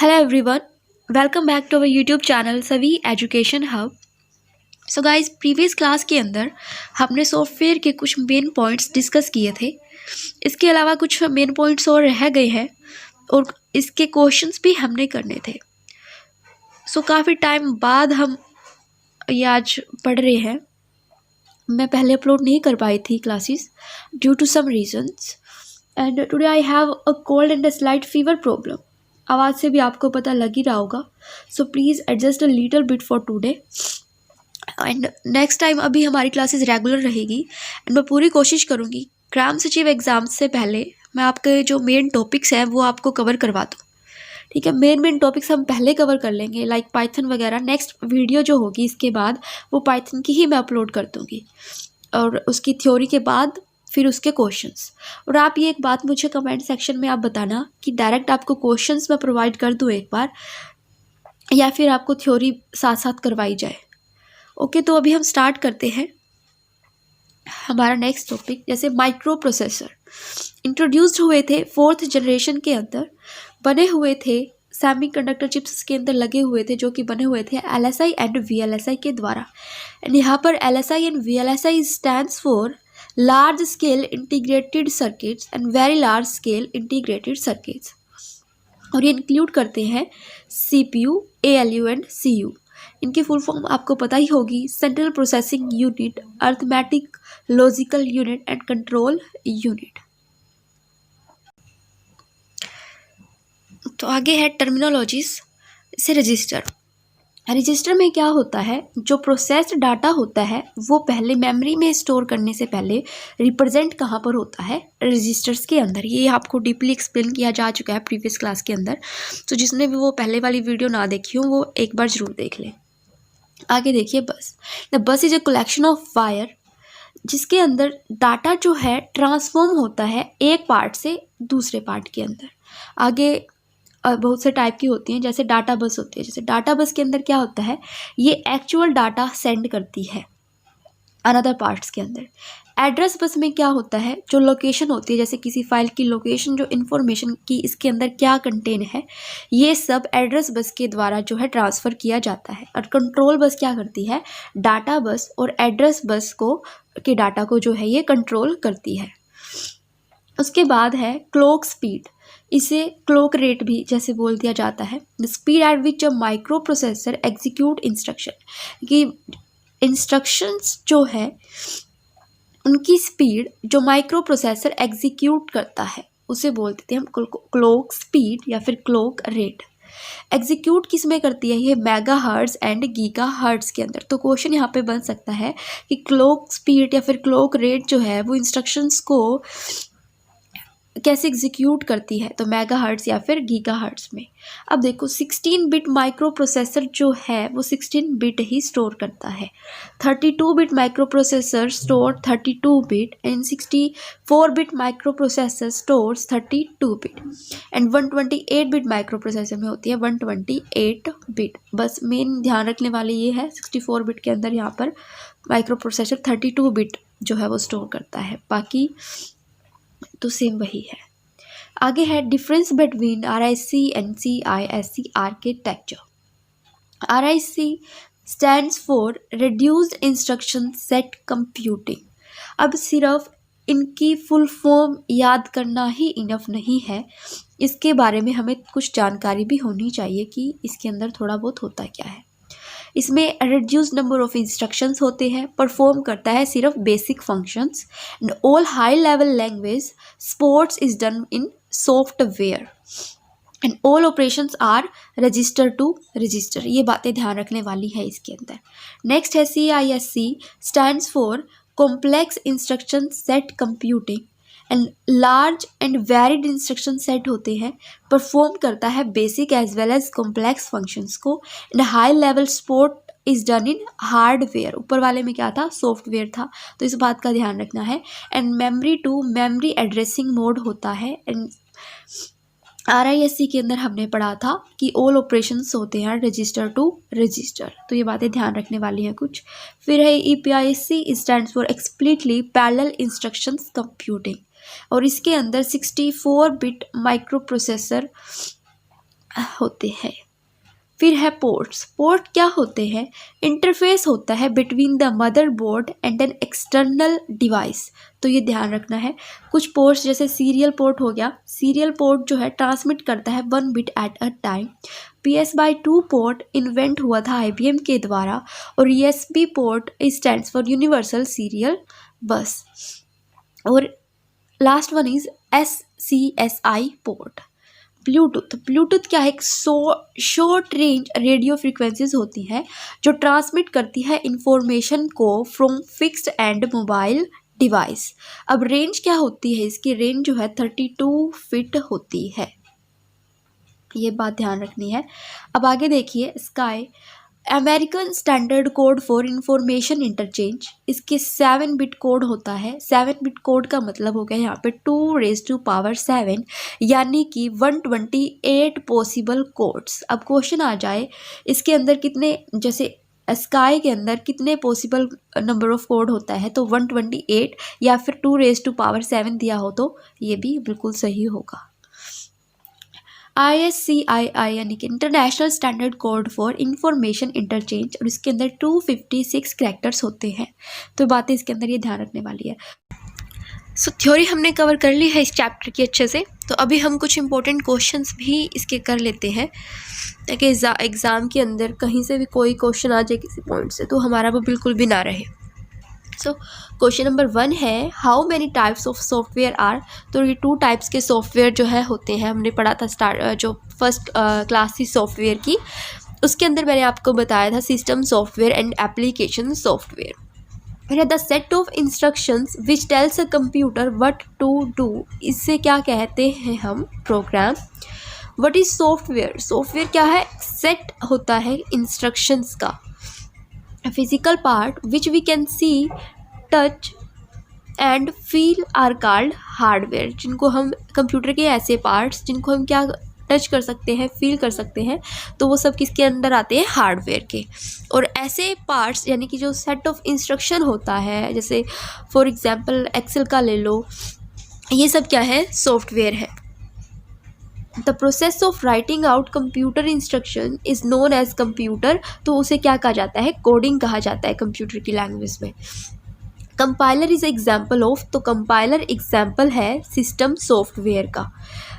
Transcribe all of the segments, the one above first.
Hello everyone, welcome back to our YouTube channel सभी education hub. So guys, previous class के अंदर हमने software के कुछ मेन पॉइंट्स डिस्कस किए थे। इसके अलावा कुछ मेन पॉइंट्स और रह गए हैं और इसके क्वेश्चंस भी हमने करने थे। सो काफ़ी टाइम बाद हम ये आज पढ़ रहे हैं। मैं पहले अपलोड नहीं कर पाई थी classes due to some reasons, and today I have a cold and a slight fever problem. आवाज़ से भी आपको पता लग ही रहा होगा, so please adjust a little bit for today. And next time अभी हमारी क्लासेस रेगुलर रहेगी एंड मैं पूरी कोशिश करूँगी ग्राम सचिव एग्ज़ाम से पहले मैं आपके जो मेन टॉपिक्स हैं वो आपको कवर करवा दूँ। ठीक है, मेन टॉपिक्स हम पहले कवर कर लेंगे, लाइक पाइथन वगैरह। नेक्स्ट वीडियो जो होगी इसके बाद वो पाइथन की ही मैं अपलोड कर दूँगी, और उसकी थ्योरी के बाद फिर उसके क्वेश्चंस। और आप ये एक बात मुझे कमेंट सेक्शन में आप बताना कि डायरेक्ट आपको क्वेश्चंस मैं प्रोवाइड कर दूँ एक बार, या फिर आपको थ्योरी साथ साथ करवाई जाए। ओके, तो अभी हम स्टार्ट करते हैं हमारा नेक्स्ट टॉपिक। जैसे माइक्रो प्रोसेसर इंट्रोड्यूस्ड हुए थे 4th जनरेशन के अंदर, बने हुए थे सेमीकंडक्टर चिप्स के अंदर लगे हुए थे, जो कि बने हुए थे LSI एंड VLSI के द्वारा। एंड यहाँ पर LSI and VLSI stands for large scale integrated circuits and very large scale integrated circuits, और ये इंक्लूड करते हैं CPU, ALU एंड CU। इनकी फुल फॉर्म आपको पता ही होगी, central processing unit, arithmetic logical unit and control unit. तो आगे है टर्मिनोलॉजीज से रजिस्टर। रजिस्टर में क्या होता है, जो प्रोसेस्ड डाटा होता है वो पहले मेमोरी में स्टोर करने से पहले रिप्रेजेंट कहाँ पर होता है, रजिस्टर्स के अंदर। ये आपको डीपली एक्सप्लेन किया जा चुका है प्रीवियस क्लास के अंदर, तो जिसने भी वो पहले वाली वीडियो ना देखी हो वो एक बार ज़रूर देख लें। आगे देखिए, बस the bus is a collection of wire, जिसके अंदर डाटा जो है ट्रांसफॉर्म होता है एक पार्ट से दूसरे पार्ट के अंदर। आगे बहुत से टाइप की होती हैं, जैसे डाटा बस होती है। जैसे डाटा बस के अंदर क्या होता है, ये एक्चुअल डाटा सेंड करती है अनदर पार्ट्स के अंदर। एड्रेस बस में क्या होता है, जो लोकेशन होती है, जैसे किसी फाइल की लोकेशन, जो इन्फॉर्मेशन की इसके अंदर क्या कंटेन है, ये सब एड्रेस बस के द्वारा जो है ट्रांसफ़र किया जाता है। और कंट्रोल बस क्या करती है, डाटा बस और एड्रेस बस को के डाटा को जो है ये कंट्रोल करती है। उसके बाद है क्लॉक स्पीड, इसे क्लॉक रेट भी जैसे बोल दिया जाता है। The speed at which a micro processor execute instruction, कि इंस्ट्रक्शंस जो है उनकी स्पीड जो माइक्रो प्रोसेसर एग्जीक्यूट करता है उसे बोलते थे हम क्लॉक स्पीड या फिर क्लॉक रेट। एग्जीक्यूट किस में करती है, ये mega hertz and giga hertz के अंदर। तो क्वेश्चन यहाँ पे बन सकता है कि क्लॉक स्पीड या फिर क्लॉक रेट जो है वो इंस्ट्रक्शंस को कैसे एग्जीक्यूट करती है, तो मेगा हर्ट्ज या फिर गीगा हर्ट्ज में। अब देखो 16 बिट माइक्रो प्रोसेसर जो है वो 16 बिट ही स्टोर करता है। 32 bit micro processor store 32 bit and 64 bit micro processor stores 32 bit and 128 bit micro processor में होती है 128 बिट। बस मेन ध्यान रखने वाले ये है, 64 बिट के अंदर यहाँ पर माइक्रो प्रोसेसर 32 बिट जो है वो स्टोर करता है, बाकी तो सेम वही है। आगे है difference between RISC and CISC architecture. RISC stands for reduced instruction set computing. अब सिर्फ इनकी फुल फॉर्म याद करना ही इनफ नहीं है, इसके बारे में हमें कुछ जानकारी भी होनी चाहिए कि इसके अंदर थोड़ा बहुत होता क्या है। इसमें रिड्यूस नंबर ऑफ इंस्ट्रक्शंस होते हैं, परफॉर्म करता है सिर्फ basic functions, and all high level language supports is done in software and all operations are register to register. ये बातें ध्यान रखने वाली है इसके अंदर। नेक्स्ट है CISC stands for complex instruction set computing and large and varied instruction set होते हैं, परफॉर्म करता है basic as well as complex functions को, and high level support is done in hardware. ऊपर वाले में क्या था, सॉफ्टवेयर था, तो इस बात का ध्यान रखना है। And memory to memory addressing mode होता है। एंड RISC के अंदर हमने पढ़ा था कि ऑल ऑपरेशंस होते हैं रजिस्टर टू रजिस्टर, तो ये बातें ध्यान रखने वाली हैं कुछ। फिर है EPIC stands for explicitly parallel instructions computing, और इसके अंदर 64 बिट माइक्रो प्रोसेसर होते हैं। फिर है पोर्ट्स। पोर्ट क्या होते हैं? इंटरफेस होता है between the motherboard and an external device. तो ये ध्यान रखना है। कुछ पोर्ट्स जैसे सीरियल पोर्ट हो गया, सीरियल पोर्ट जो है ट्रांसमिट करता है 1 bit at a time. PS/2 port invent हुआ था IBM के द्वारा, और USB port stands for universal serial bus. और last one is SCSI port. Bluetooth. Bluetooth क्या है? एक शॉर्ट रेंज रेडियो फ्रीक्वेंसीज होती हैं जो ट्रांसमिट करती है इंफॉर्मेशन को from fixed and mobile device. अब रेंज क्या होती है? इसकी रेंज जो है 32 फीट होती है। ये बात ध्यान रखनी है। अब आगे देखिए, sky American standard code for information interchange. इसके 7 बिट कोड होता है। 7 बिट कोड का मतलब हो गया यहाँ पे 2⁻⁷, यानी कि 128 पॉसिबल कोड्स। अब क्वेश्चन आ जाए इसके अंदर कितने, जैसे स्काई के अंदर कितने पॉसिबल नंबर ऑफ कोड होता है, तो 128 या फिर 2⁻7 दिया हो तो ये भी बिल्कुल सही होगा। ISCII यानी कि international standard code for information interchange, और इसके अंदर 256 कैरेक्टर्स होते हैं। तो बातें इसके अंदर ये ध्यान रखने वाली है। सो थ्योरी हमने कवर कर ली है इस चैप्टर की अच्छे से। तो अभी हम कुछ इंपॉर्टेंट क्वेश्चंस भी इसके कर लेते हैं, ताकि एग्ज़ाम के अंदर कहीं से भी कोई क्वेश्चन आ जाए किसी पॉइंट से तो हमारा वो बिल्कुल भी ना रहे। सो क्वेश्चन नंबर 1 है, how many types of software are. तो ये 2 टाइप्स के सॉफ्टवेयर जो है होते हैं। हमने पढ़ा था जो फर्स्ट क्लास थी सॉफ्टवेयर की, उसके अंदर मैंने आपको बताया था system software and application software. The set of instructions which tells a computer what to do, इससे क्या कहते हैं हम? Program. What is software? Software क्या है? सेट होता है इंस्ट्रक्शंस का। Physical part which we can see, touch and feel are called hardware. जिनको हम कंप्यूटर के ऐसे पार्ट्स जिनको हम क्या टच कर सकते हैं, फील कर सकते हैं, तो वो सब किसके अंदर आते हैं? हार्डवेयर के। और ऐसे पार्ट्स यानी कि जो सेट ऑफ इंस्ट्रक्शन होता है, जैसे फॉर एग्जांपल एक्सेल का ले लो, ये सब क्या है? सॉफ्टवेयर है। The process of writing out computer instruction is known as computer, तो उसे क्या कहा जाता है? कोडिंग कहा जाता है कंप्यूटर की लैंग्वेज में। कंपाइलर इज एग्जाम्पल ऑफ, तो कंपाइलर एग्जाम्पल है सिस्टम सॉफ्टवेयर का।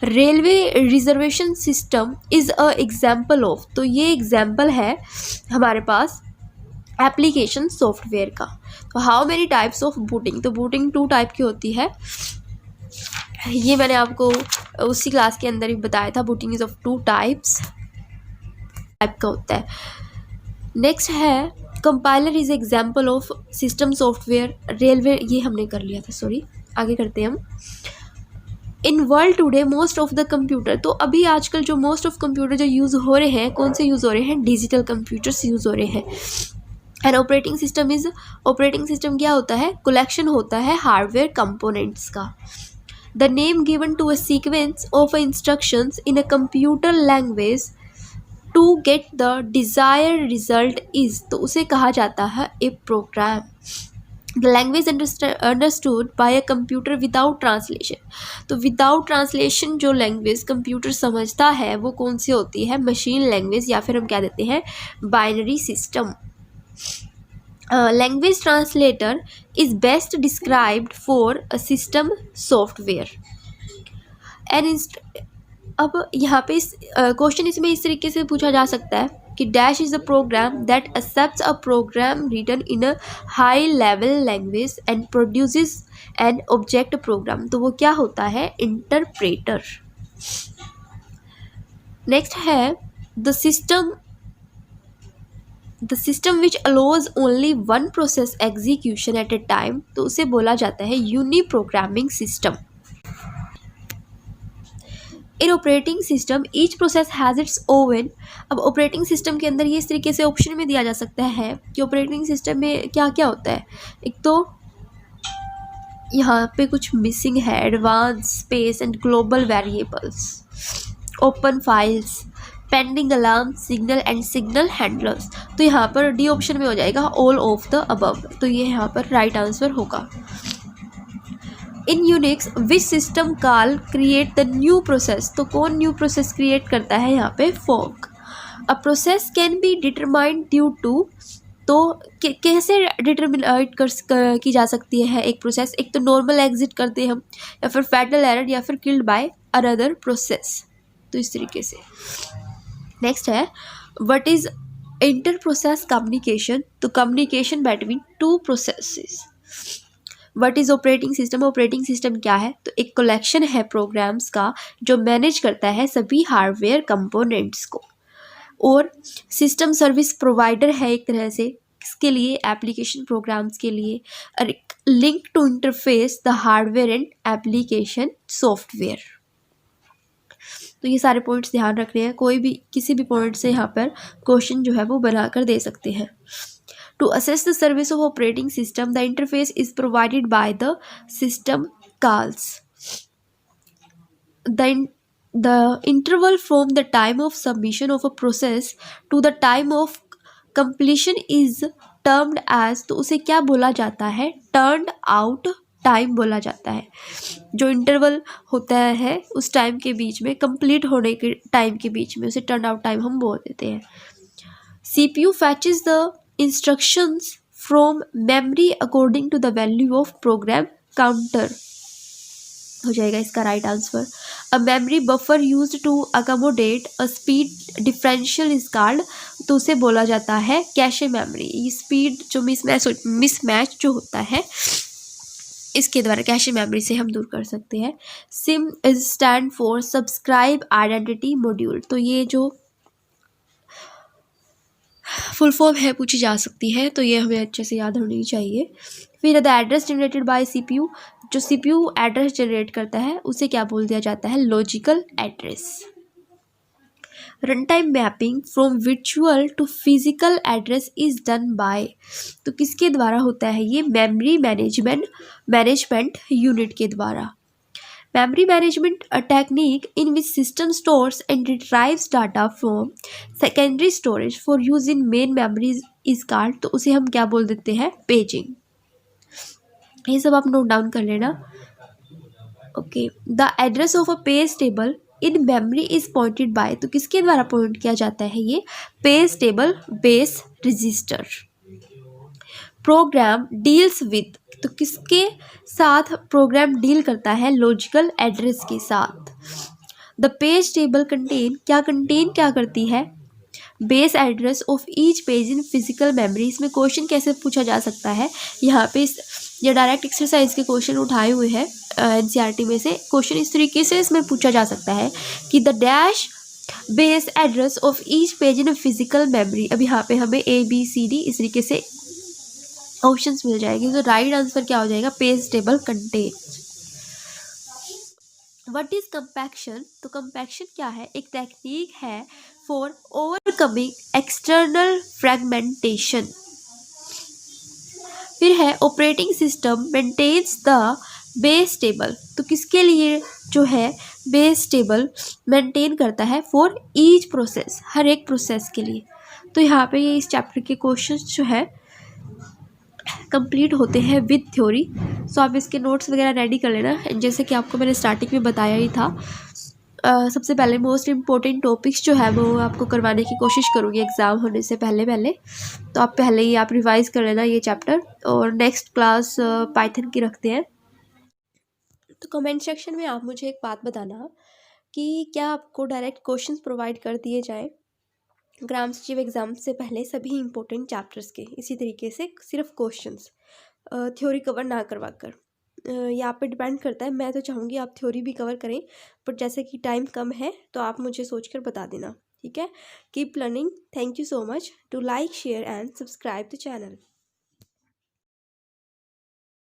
Railway reservation system is a example of, तो ये एग्जाम्पल है हमारे पास एप्लीकेशन सॉफ्टवेयर का। तो how many types of booting, तो बूटिंग 2 टाइप की होती है। ये मैंने आपको उसी क्लास के अंदर ही बताया था। Booting is of 2 types type का होता है। नेक्स्ट है compiler is example of system software. Railway ये हमने कर लिया था, सॉरी, आगे करते हैं हम। In world today most of the computer, तो अभी आजकल जो मोस्ट ऑफ कंप्यूटर जो यूज़ हो रहे हैं, कौन से यूज़ हो रहे हैं? डिजिटल कंप्यूटर्स यूज़ हो रहे हैं। And operating system is, operating system क्या होता है? कलेक्शन होता है हार्डवेयर कंपोनेंट्स का। The name given to a sequence of instructions in a computer language to get the desired result is, तो उसे कहा जाता है a program. The language understood by a computer without translation, तो without translation जो language computer समझता है वो कौन सी होती है? मशीन लैंग्वेज, या फिर हम क्या देते हैं? Binary system. Language translator is best described for a system software and. अब यहाँ पे क्वेश्चन इसमें इस तरीके से पूछा जा सकता है कि dash is a program that accepts a program written in a high level language and produces an object program, तो वो क्या होता है? इंटरप्रेटर। नेक्स्ट है the system which allows only 1 process execution at a time, तो उसे बोला जाता है uniprogramming system. In operating system each process has its own. अब ऑपरेटिंग सिस्टम के अंदर ये इस तरीके से ऑप्शन में दिया जा सकता है कि ऑपरेटिंग सिस्टम में क्या क्या होता है। एक तो यहाँ पे कुछ मिसिंग है, advance, space and global variables, open files, pending alarm, signal and signal handlers. तो यहाँ पर डी ऑप्शन में हो जाएगा ऑल ऑफ द अबव, तो ये यहाँ पर राइट आंसर होगा। In Unix which system call create the new process, तो कौन न्यू प्रोसेस क्रिएट करता है यहाँ पे, fork. A process can be determined due to, तो कैसे डिटरमिनेट की जा सकती है एक प्रोसेस, एक तो नॉर्मल एग्जिट करते हैं हम, या फिर फैटल एरर, या फिर किल्ड बाय अनदर प्रोसेस, तो इस तरीके से। नेक्स्ट है what is inter process communication, तो communication between two processes. What is operating system, operating system क्या है, तो एक कलेक्शन है प्रोग्राम्स का जो मैनेज करता है सभी हार्डवेयर कंपोनेंट्स को, और सिस्टम सर्विस प्रोवाइडर है एक तरह से इसके लिए, एप्लीकेशन प्रोग्राम्स के लिए, और link to interface the hardware and application software. तो ये सारे पॉइंट्स ध्यान रखने हैं, कोई भी किसी भी पॉइंट से यहाँ पर क्वेश्चन जो है वो बनाकर दे सकते हैं। To access the service of operating system the interface is provided by the system calls. The interval from the time of submission of a process to the time of completion is termed as, तो उसे क्या बोला जाता है, turned out time बोला जाता है। जो इंटरवल होता है उस टाइम के बीच में, कंप्लीट होने के टाइम के बीच में, उसे टर्न आउट टाइम हम बोल देते हैं। CPU fetches the instructions from memory according to the value of program counter, हो जाएगा इसका right answer. A memory buffer used to accommodate a speed differential is called, तो उसे बोला जाता है कैशे मेमोरी। ये स्पीड जो मिसमैच जो होता है इसके द्वारा कैशे मेमोरी से हम दूर कर सकते हैं। SIM is stand for subscribe identity module, तो ये जो फुल फॉर्म है पूछी जा सकती है, तो ये हमें अच्छे से याद होनी चाहिए। फिर the address generated by CPU, जो सीपीयू एड्रेस जनरेट करता है उसे क्या बोल दिया जाता है, logical address. Run time mapping from virtual to physical address is done by, तो किसके द्वारा होता है ये, मेमोरी मैनेजमेंट यूनिट के द्वारा। Memory management, a technique in which system stores and retrieves data from secondary storage for use in main memories is called, तो उसे हम क्या बोल देते हैं, पेजिंग। ये सब आप नोट डाउन कर लेना। Okay, the address of a page table in memory is pointed by, तो किसके द्वारा पॉइंट किया जाता है ये, page table base register. Program deals with, तो किसके साथ प्रोग्राम डील करता है, लॉजिकल एड्रेस के साथ। द पेज टेबल कंटेन क्या करती है, base address of each page in physical memory. इसमें क्वेश्चन कैसे पूछा जा सकता है, यहाँ पे ये डायरेक्ट एक्सरसाइज के क्वेश्चन उठाए हुए हैं एनसीईआरटी में से। क्वेश्चन इस तरीके से इसमें पूछा जा सकता है कि the dash base address of each page in physical memory. अब यहाँ पे हमें ABCD इस तरीके से ऑप्शंस मिल जाएंगे, तो राइट आंसर क्या हो जाएगा, page table contain. What is compaction, तो कंपैक्शन क्या है, एक टेक्निक है फॉर ओवरकमिंग एक्सटर्नल फ्रेगमेंटेशन। फिर है operating system maintains the base table, तो किसके लिए जो है बेस टेबल मेंटेन करता है, फॉर ईच प्रोसेस, हर एक प्रोसेस के लिए। तो यहाँ पे ये इस चैप्टर के क्वेश्चंस जो है कंप्लीट होते हैं विद थ्योरी। सो आप इसके नोट्स वगैरह रेडी कर लेना। जैसे कि आपको मैंने स्टार्टिंग में बताया ही था, सबसे पहले मोस्ट इम्पोर्टेंट टॉपिक्स जो है वो आपको करवाने की कोशिश करूँगी एग्ज़ाम होने से पहले। तो आप पहले ही आप रिवाइज़ कर लेना ये चैप्टर, और नेक्स्ट क्लास पाइथन की रखते हैं। तो कमेंट सेक्शन में आप मुझे एक बात बताना कि क्या आपको डायरेक्ट क्वेश्चंस प्रोवाइड कर दिए जाए ग्राम सचिव एग्ज़ाम से पहले सभी इंपॉर्टेंट चैप्टर्स के, इसी तरीके से सिर्फ क्वेश्चंस, थ्योरी कवर ना करवा कर। ये आप पे डिपेंड करता है। मैं तो चाहूँगी आप थ्योरी भी कवर करें, बट जैसे कि टाइम कम है तो आप मुझे सोचकर बता देना, ठीक है। Keep learning. Thank you so much. To like share and subscribe the channel.